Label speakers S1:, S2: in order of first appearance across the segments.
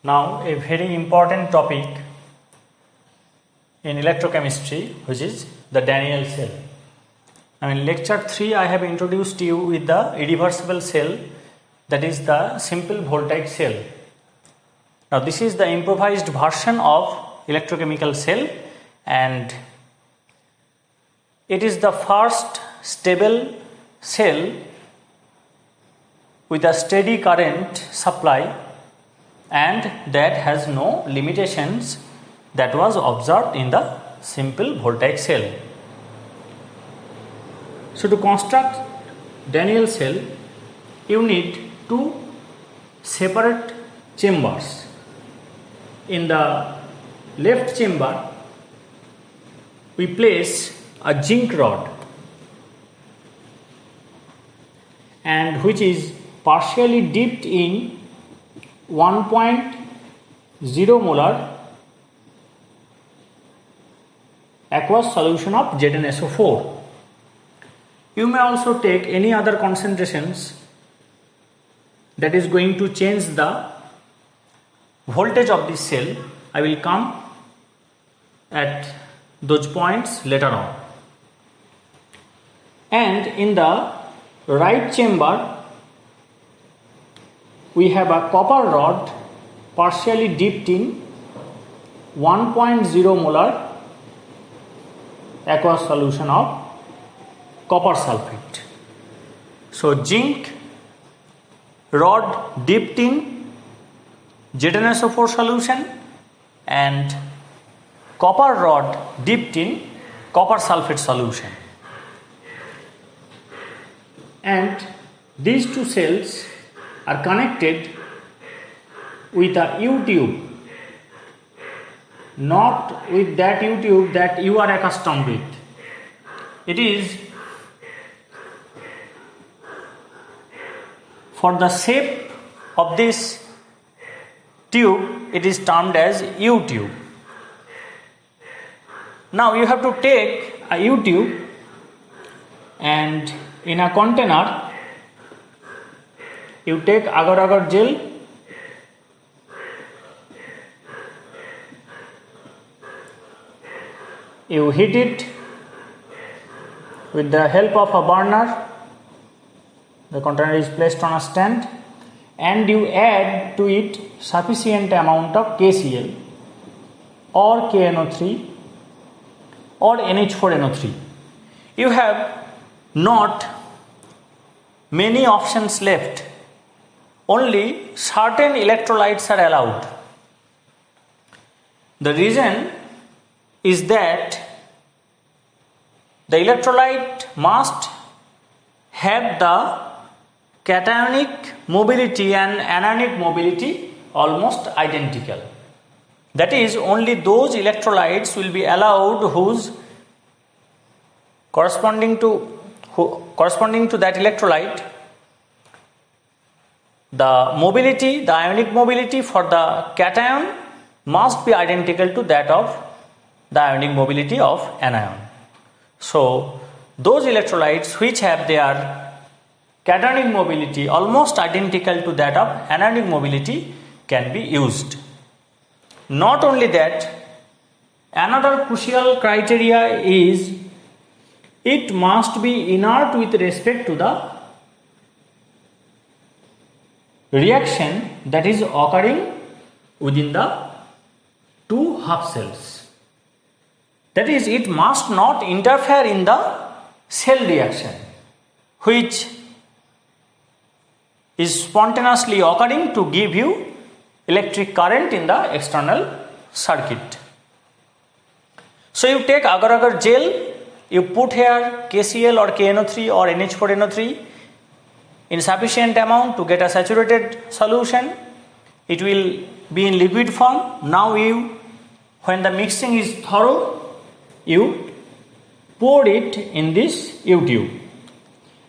S1: Now a very important topic in electrochemistry, which is the Daniell cell. Now in lecture 3 I have introduced you with the irreversible cell, that is the simple voltaic cell. Now this is the improvised version of electrochemical cell, and it is the first stable cell with a steady current supply and that has no limitations that was observed in the simple voltaic cell. So to construct Daniell cell, you need two separate chambers. In the left chamber, we place a zinc rod, and which is partially dipped in 1.0 molar aqueous solution of ZnSO4. You may also take any other concentrations that is going to change the voltage of this cell. I will come at those points later on. And in the right chamber, we have a copper rod partially dipped in 1.0 molar aqueous solution of copper sulfate. So zinc rod dipped in ZnSO4 solution and copper rod dipped in copper sulfate solution. And these two cells are connected with a U-tube, not with that U-tube that you are accustomed with. It is for the shape of this tube, it is termed as U-tube. Now you have to take a U-tube and in a container you take agar-agar gel, you heat it with the help of a burner. The container is placed on a stand and you add to it sufficient amount of KCl or KNO3 or NH4NO3. You have not many options left. Only certain electrolytes are allowed. The reason is that the electrolyte must have the cationic mobility and anionic mobility almost identical. That is, only those electrolytes will be allowed whose corresponding to that electrolyte, the mobility, the ionic mobility for the cation must be identical to that of the ionic mobility of anion. So those electrolytes which have their cationic mobility almost identical to that of anionic mobility can be used. Not only that, another crucial criteria is it must be inert with respect to the reaction that is occurring within the two half cells. That is, it must not interfere in the cell reaction which is spontaneously occurring to give you electric current in the external circuit. So you take agar-agar gel, you put here KCl or KNO3 or NH4NO3 in sufficient amount to get a saturated solution. It will be in liquid form. Now when the mixing is thorough, you pour it in this U-tube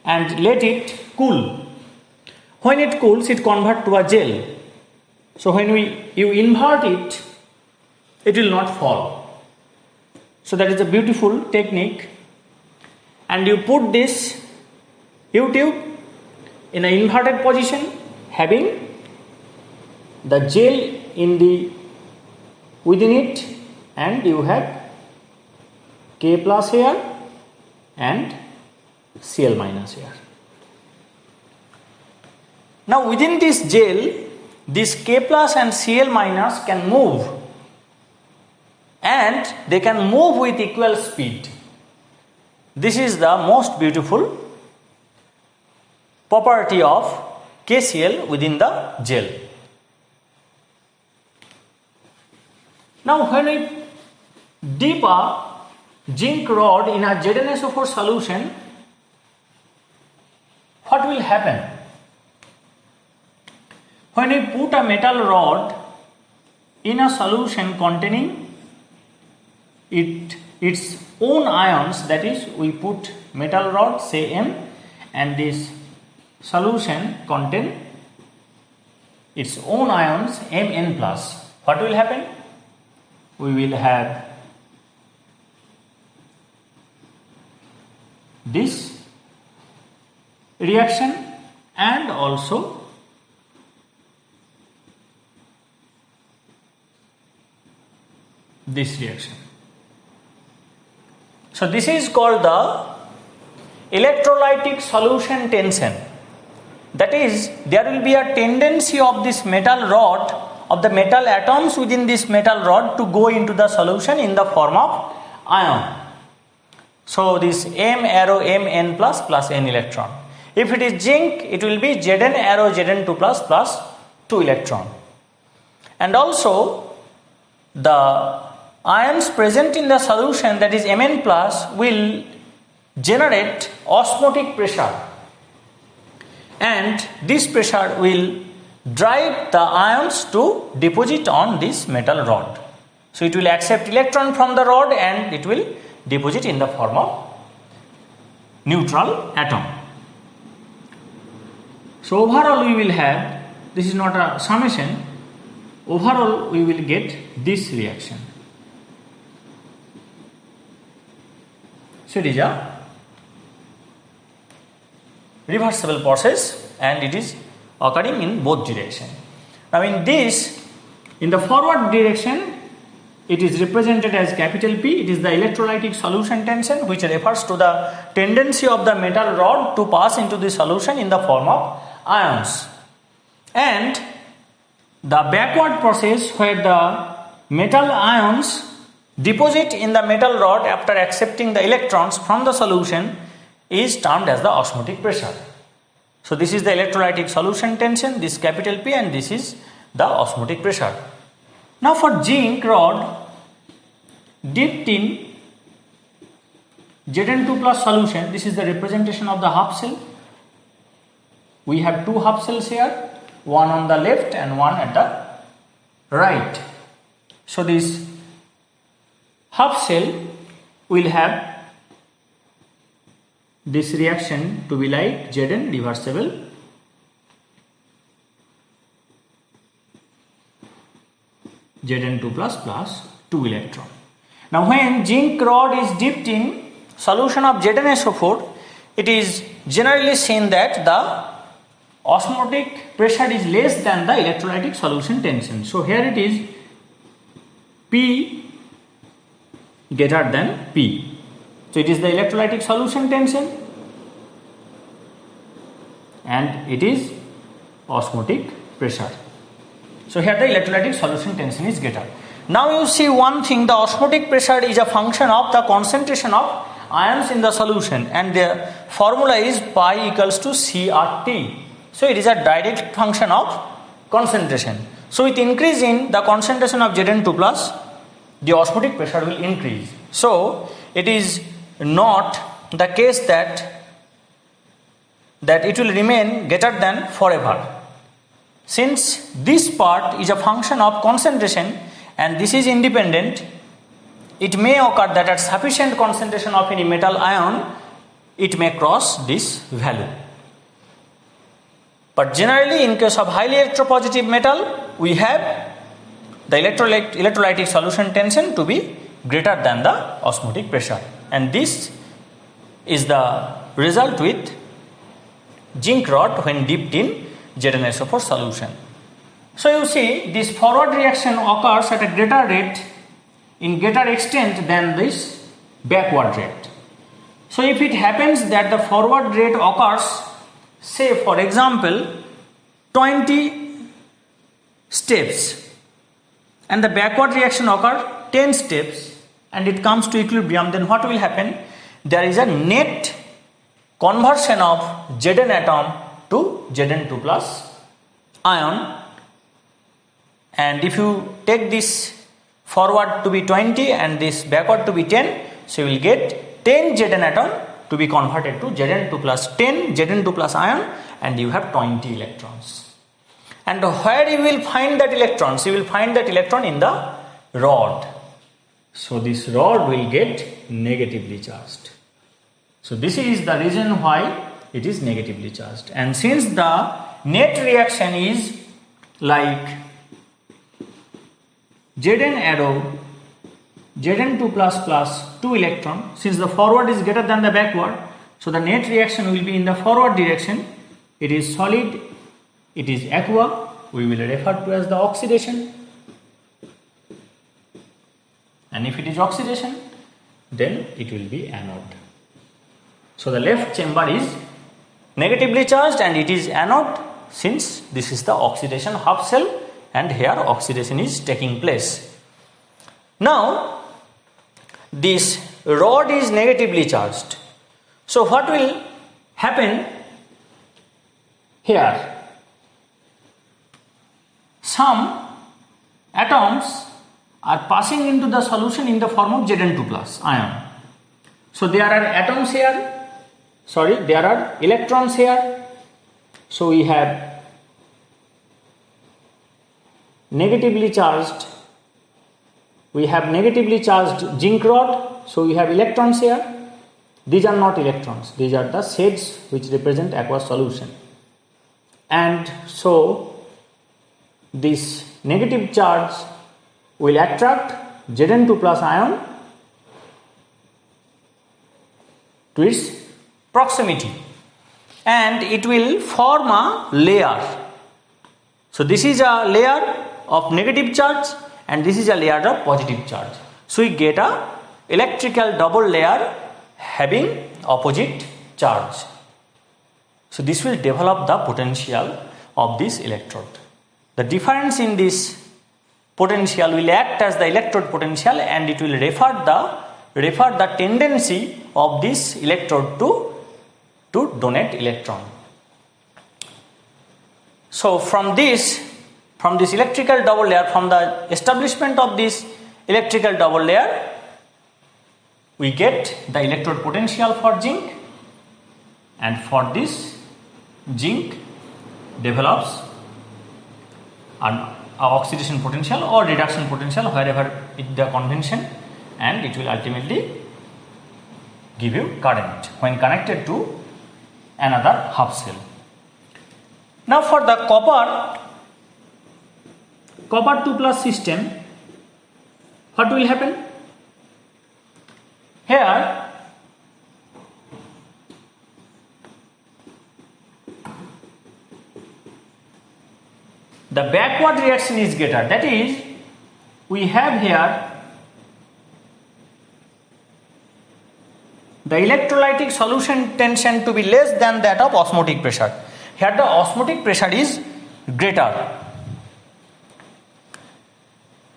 S1: and let it cool. When it cools, it converts to a gel. So when you invert it, it will not fall. So that is a beautiful technique. And you put this U-tube in an inverted position, having the gel in the within it, and you have K plus here and Cl minus here. Now within this gel, this K plus and Cl minus can move, and they can move with equal speed. This is the most beautiful property of KCl within the gel. Now when we dip a zinc rod in a ZnSO4 solution, what will happen? When we put a metal rod in a solution containing its own ions, that is, we put metal rod, say M, and this solution contain its own ions Mn plus, what will happen? We will have this reaction and also this reaction. So this is called the electrolytic solution tension. That is, there will be a tendency of this metal rod, of the metal atoms within this metal rod, to go into the solution in the form of ion. So this M arrow Mn plus plus n electron. If it is zinc, it will be Zn arrow Zn2 plus plus 2 electron. And also the ions present in the solution, that is Mn plus, will generate osmotic pressure, and this pressure will drive the ions to deposit on this metal rod. So it will accept electron from the rod and it will deposit in the form of neutral atom. So overall we will have, this is not a summation, overall we will get this reaction. So it is a reversible process and it is occurring in both directions. Now in this, in the forward direction, it is represented as capital P. It is the electrolytic solution tension, which refers to the tendency of the metal rod to pass into the solution in the form of ions. And the backward process, where the metal ions deposit in the metal rod after accepting the electrons from the solution, is termed as the osmotic pressure. So this is the electrolytic solution tension, this capital P, and this is the osmotic pressure. Now for zinc rod dipped in Zn2 plus solution, this is the representation of the half cell. We have two half cells here, one on the left and one at the right. So this half cell will have this reaction to be like Zn reversible Zn2 plus plus 2 electron. Now when zinc rod is dipped in solution of ZnSO4, it is generally seen that the osmotic pressure is less than the electrolytic solution tension. So here it is P greater than P. So it is the electrolytic solution tension and it is osmotic pressure. So here the electrolytic solution tension is greater. Now you see one thing, the osmotic pressure is a function of the concentration of ions in the solution, and the formula is pi equals to CRT. So it is a direct function of concentration. So with increase in the concentration of Zn2 plus, the osmotic pressure will increase. So it is not the case that it will remain greater than forever. Since this part is a function of concentration and this is independent, it may occur that at sufficient concentration of any metal ion, it may cross this value. But generally, in case of highly electropositive metal, we have the electrolytic solution tension to be greater than the osmotic pressure, and this is the result with zinc rod when dipped in ZnSO4 solution. So you see this forward reaction occurs at a greater rate in greater extent than this backward rate. So if it happens that the forward rate occurs, say for example 20 steps and the backward reaction occurs 10 steps and it comes to equilibrium, then what will happen? There is a net conversion of Zn atom to Zn2 plus ion, and if you take this forward to be 20 and this backward to be 10, so you will get 10 Zn atom to be converted to Zn2 plus 10 Zn2 plus ion, and you have 20 electrons. And where you will find that electrons? You will find that electron in the rod. So this rod will get negatively charged. So this is the reason why it is negatively charged. And since the net reaction is like Zn arrow Zn2 plus 2 electron, since the forward is greater than the backward, so the net reaction will be in the forward direction. It is solid, it is aqua, we will refer to as the oxidation. And if it is oxidation, then it will be anode. So the left chamber is negatively charged and it is anode, since this is the oxidation half cell and here oxidation is taking place. Now this rod is negatively charged. So what will happen here? Some atoms are passing into the solution in the form of Zn2 plus ion. So there are atoms here, there are electrons here. So we have negatively charged, zinc rod. So we have electrons here. These are not electrons, these are the shades which represent aqueous solution. And so this negative charge will attract Zn2 plus ion to its proximity and it will form a layer. So this is a layer of negative charge and this is a layer of positive charge. So we get a electrical double layer having opposite charge. So this will develop the potential of this electrode. The difference in this potential will act as the electrode potential and it will refer the tendency of this electrode to donate electron. So from this electrical double layer, from the establishment of this electrical double layer, we get the electrode potential for zinc, and for this zinc develops an oxidation potential or reduction potential wherever it the convention, and it will ultimately give you current when connected to another half cell. Now for the copper 2 plus system, what will happen? Here the backward reaction is greater, that is, we have here the electrolytic solution tension to be less than that of osmotic pressure. Here the osmotic pressure is greater.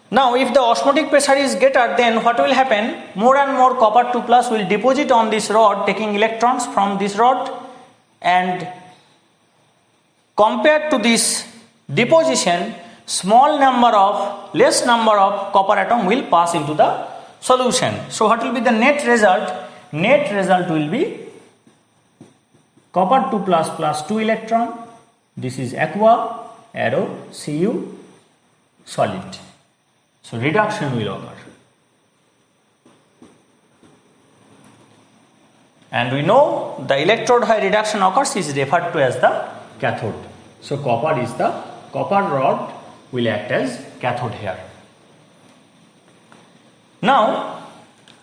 S1: Now if the osmotic pressure is greater, then what will happen? More and more copper 2 plus will deposit on this rod, taking electrons from this rod, and compared to this deposition, less number of copper atom will pass into the solution. So what will be the net result? Net result will be copper 2 plus plus 2 electron. This is aqua, arrow, Cu, solid. So reduction will occur. And we know the electrode where reduction occurs is referred to as the cathode. So copper rod will act as cathode here. Now,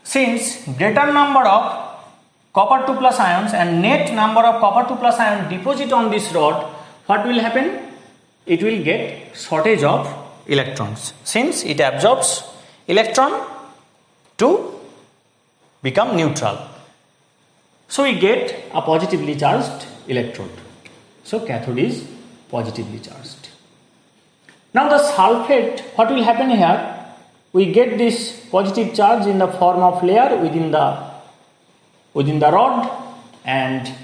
S1: since greater number of copper 2 plus ions and net number of copper 2 plus ion deposit on this rod, what will happen? it will get shortage of electrons since it absorbs electron to become neutral. So we get a positively charged electrode. So cathode is positively charged. Now the sulfate, what will happen here? We get this positive charge in the form of layer within the rod, and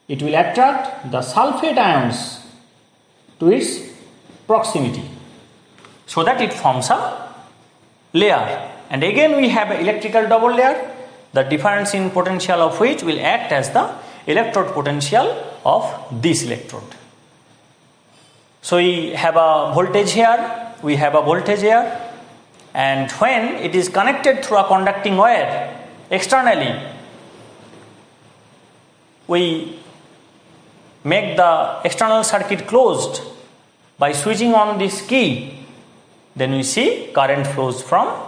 S1: it will attract the sulfate ions to its proximity so that it forms a layer. And again we have an electrical double layer, the difference in potential of which will act as the electrode potential of this electrode. So we have a voltage here, we have a voltage here, and when it is connected through a conducting wire externally, we make the external circuit closed by switching on this key. Then we see current flows from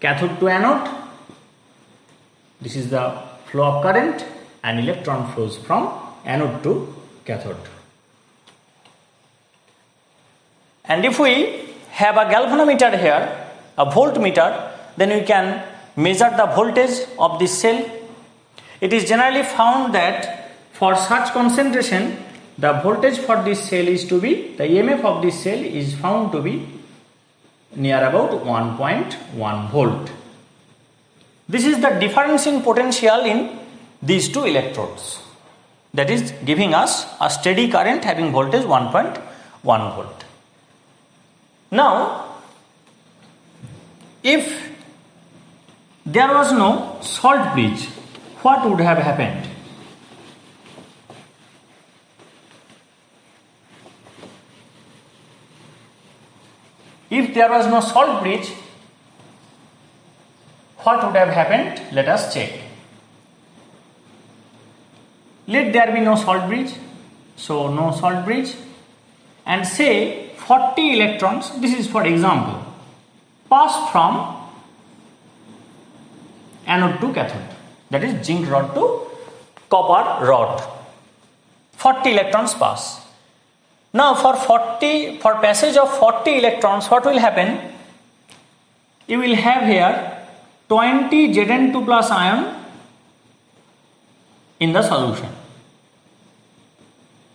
S1: cathode to anode. This is the flow of current, and electron flows from anode to cathode. And if we have a galvanometer here, a voltmeter, then we can measure the voltage of this cell. It is generally found that for such concentration, the voltage for this cell is to be, the EMF of this cell is found to be near about 1.1 volt. This is the difference in potential in these two electrodes, that is giving us a steady current having voltage 1.1 volt. Now, if there was no salt bridge, what would have happened? If there was no salt bridge, what would have happened? Let us check. Let there be no salt bridge, so no salt bridge, and say 40 electrons, this is for example, pass from anode to cathode, that is zinc rod to copper rod. 40 electrons pass. Now for passage of 40 electrons, what will happen? You will have here 20 Zn2 plus ion in the solution.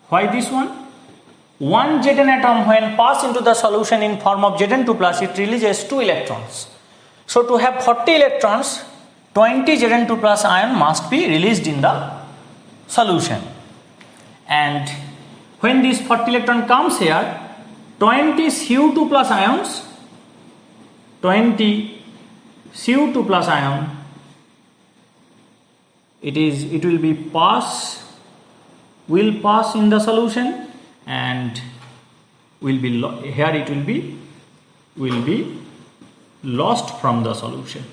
S1: Why this one? One Zn atom when pass into the solution in form of Zn2 plus, it releases 2 electrons. So to have 40 electrons, 20 Zn2 plus ion must be released in the solution. And when this 40 electron comes here, 20 Cu2 plus ions, 20 Cu2 plus ion, it will pass in the solution, and will be lost from the solution.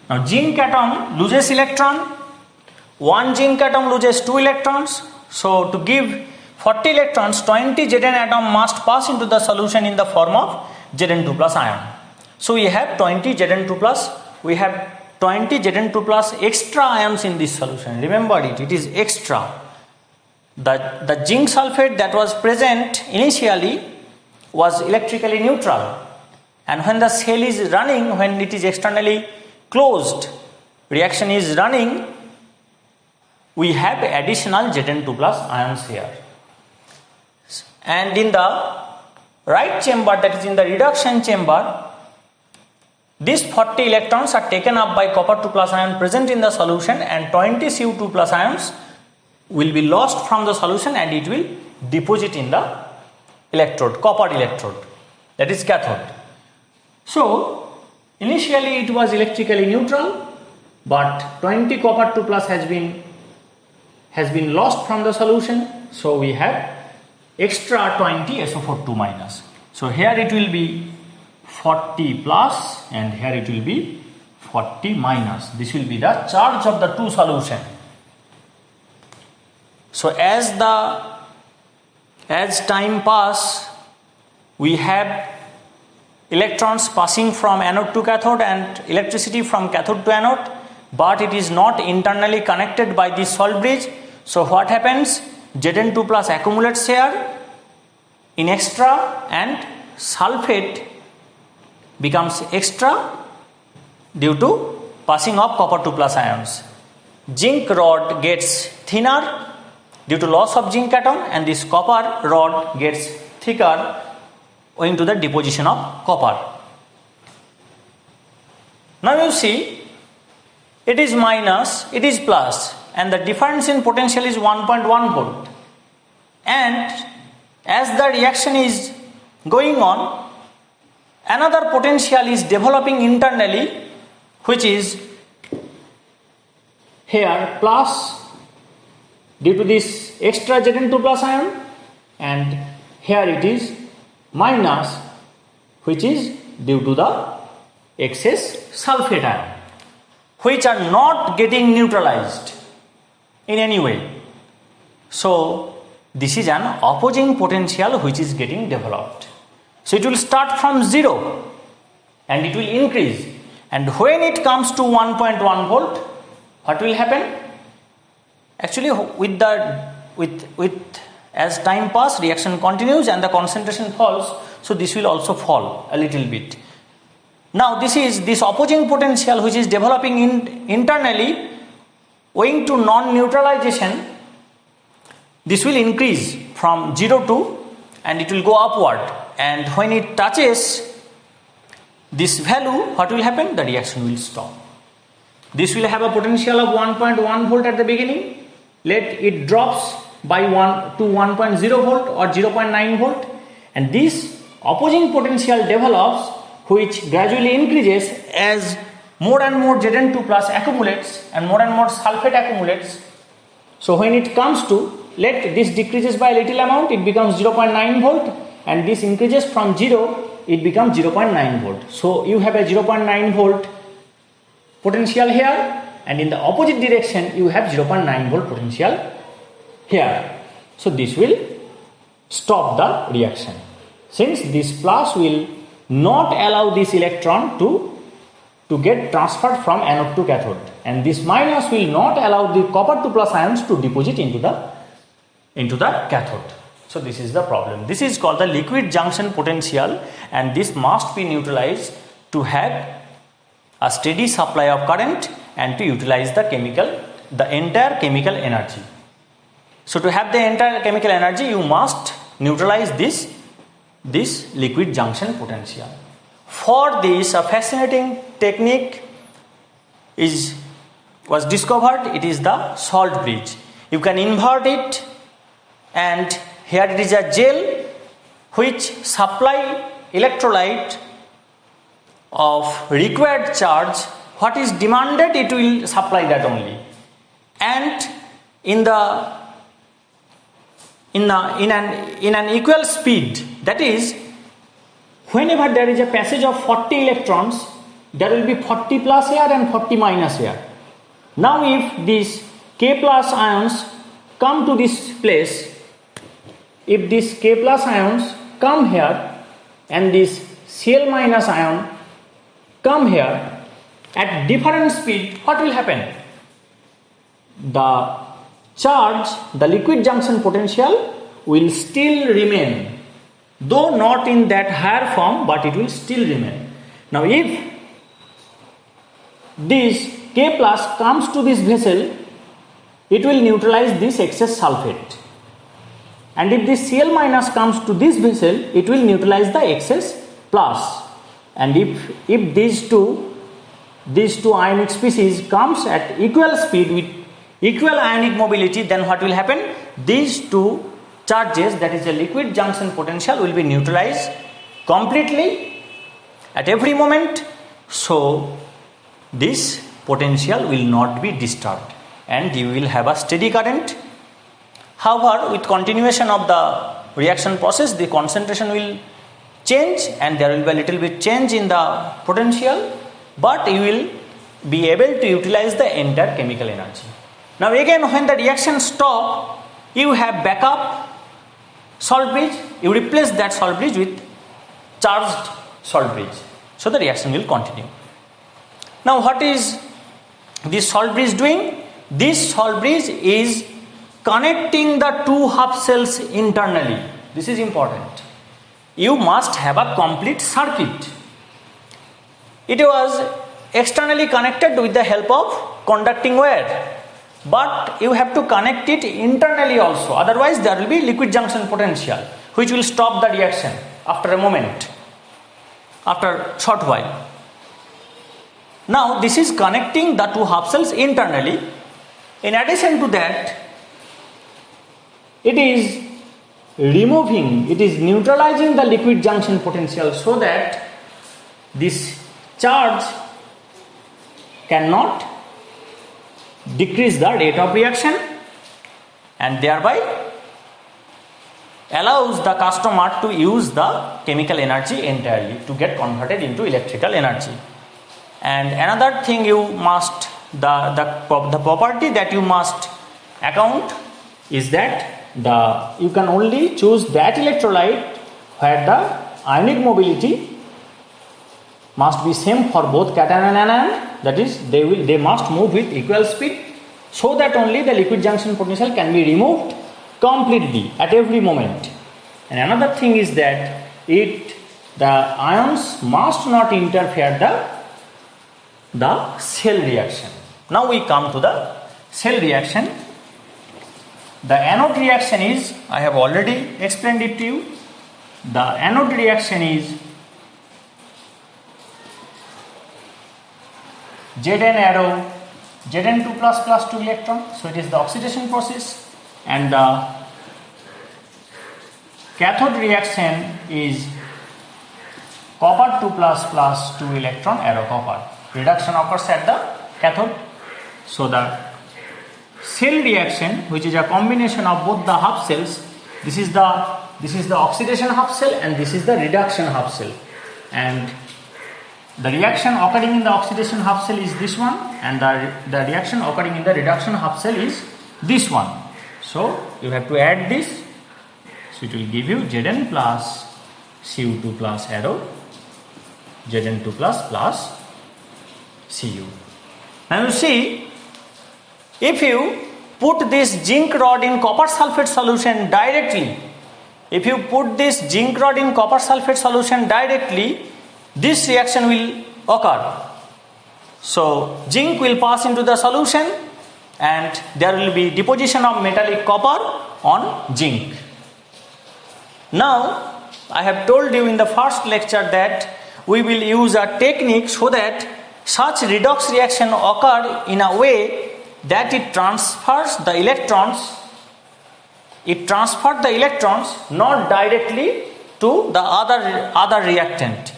S1: Now zinc atom loses electron. One zinc atom loses 2 electrons. So to give 40 electrons, 20 Zn atom must pass into the solution in the form of Zn2 plus ion. So we have 20 Zn2 plus. We have 20 Zn2 plus extra ions in this solution. Remember it is extra. The zinc sulfate that was present initially was electrically neutral, and when the cell is running, when it is externally closed, reaction is running, we have additional Zn2 plus ions here. And in the right chamber, that is in the reduction chamber, these 40 electrons are taken up by copper 2 plus ion present in the solution, and 20 Cu2 plus ions will be lost from the solution and it will deposit in the electrode, copper electrode, that is cathode. So initially it was electrically neutral, but 20 copper 2 plus has been lost from the solution, so we have extra 20 SO4 2 minus. So here it will be 40 plus and here it will be 40 minus. This will be the charge of the two solution. So as time pass, we have electrons passing from anode to cathode and electricity from cathode to anode. but it is not internally connected by this salt bridge. So what happens? Zn2 plus accumulates here in extra and sulfate becomes extra due to passing of copper 2 plus ions. Zinc rod gets thinner due to loss of zinc atom, and this copper rod gets thicker owing to the deposition of copper. Now you see, it is minus, it is plus, and the difference in potential is 1.1 volt. And as the reaction is going on, another potential is developing internally, which is here plus due to this extra Zn2 plus ion, and here it is minus, which is due to the excess sulfate ion, which are not getting neutralized in any way. So this is an opposing potential which is getting developed. So it will start from 0 and it will increase, and when it comes to 1.1 volt, what will happen? Actually, with as time passes, reaction continues and the concentration falls, so this will also fall a little bit. Now this is this opposing potential which is developing internally owing to non-neutralization. This will increase from 0 to, and it will go upward, and when it touches this value, what will happen? The reaction will stop. This will have a potential of 1.1 volt at the beginning. Let it drops by 1 to 1.0 volt or 0.9 volt, and this opposing potential develops, which gradually increases as more and more Zn2 plus accumulates and more sulfate accumulates. So when it comes to, let this decreases by a little amount, it becomes 0.9 volt, and this increases from 0, it becomes 0.9 volt. So you have a 0.9 volt potential here, and in the opposite direction you have 0.9 volt potential here. So this will stop the reaction, since this plus will not allow this electron to get transferred from anode to cathode, and this minus will not allow the copper 2 plus ions to deposit into the cathode. So this is the problem. This is called the liquid junction potential, and this must be neutralized to have a steady supply of current and to utilize the entire chemical energy. So to have the entire chemical energy, you must neutralize this liquid junction potential. For this, a fascinating technique was discovered. It is the salt bridge. You can invert it, and here it is a gel which supply electrolyte of required charge. What is demanded, it will supply that only. And in an equal speed, that is, whenever there is a passage of 40 electrons, there will be 40 plus here and 40 minus here. Now if these K plus ions come to this place, if these K plus ions come here and this Cl minus ion come here at different speed, what will happen? The charge, the liquid junction potential will still remain, though not in that higher form, but it will still remain. Now if this K plus comes to this vessel, it will neutralize this excess sulfate, and if this Cl minus comes to this vessel, it will neutralize the excess plus. And if these two ionic species comes at equal speed with equal ionic mobility, then what will happen? These two charges, that is the liquid junction potential, will be neutralized completely at every moment. So this potential will not be disturbed and you will have a steady current. However, with continuation of the reaction process, the concentration will change and there will be a little bit change in the potential, but you will be able to utilize the entire chemical energy. Now again, when the reaction stops, you have backup salt bridge, you replace that salt bridge with charged salt bridge, so the reaction will continue. Now what is this salt bridge doing? This salt bridge is connecting the two half cells internally. This is important. You must have a complete circuit. It was externally connected with the help of conducting wire, but you have to connect it internally also, otherwise there will be liquid junction potential which will stop the reaction after a moment, after a short while. Now this is connecting the two half cells internally. In addition to that, it is removing, it is neutralizing the liquid junction potential so that this charge cannot decrease the rate of reaction, and thereby allows the customer to use the chemical energy entirely to get converted into electrical energy. And another thing you must, the property that you must account is that you can only choose that electrolyte where the ionic mobility must be same for both cation and anion, that is they must move with equal speed, so that only the liquid junction potential can be removed completely at every moment. And another thing is that the ions must not interfere the cell reaction. Now we come to the cell reaction. The anode reaction is, I have already explained it to you. The anode reaction is Zn arrow, Zn2 plus 2 electron, so it is the oxidation process, and the cathode reaction is copper 2 plus 2 electron arrow copper. Reduction occurs at the cathode. So the cell reaction, which is a combination of both the half cells, this is the oxidation half cell and this is the reduction half cell, and the reaction occurring in the oxidation half cell is this one, and the reaction occurring in the reduction half cell is this one. So you have to add this, so it will give you Zn plus Cu2 plus arrow, Zn2 plus Cu. Now you see, if you put this zinc rod in copper sulfate solution directly, this reaction will occur. So zinc will pass into the solution and there will be deposition of metallic copper on zinc. Now I have told you in the first lecture that we will use a technique so that such redox reaction occur in a way that it transfers the electrons not directly to the other reactant.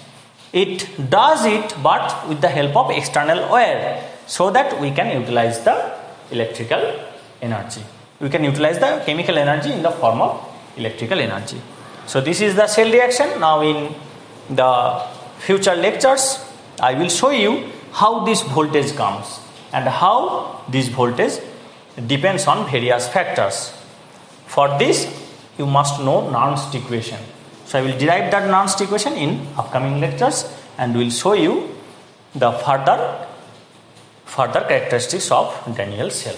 S1: It does it but with the help of external wire, so that we can utilize the electrical energy. We can utilize the chemical energy in the form of electrical energy. So this is the cell reaction. Now in the future lectures I will show you how this voltage comes and how this voltage depends on various factors. For this you must know Nernst equation. So I will derive that Nernst equation in upcoming lectures and will show you the further characteristics of Daniell cell.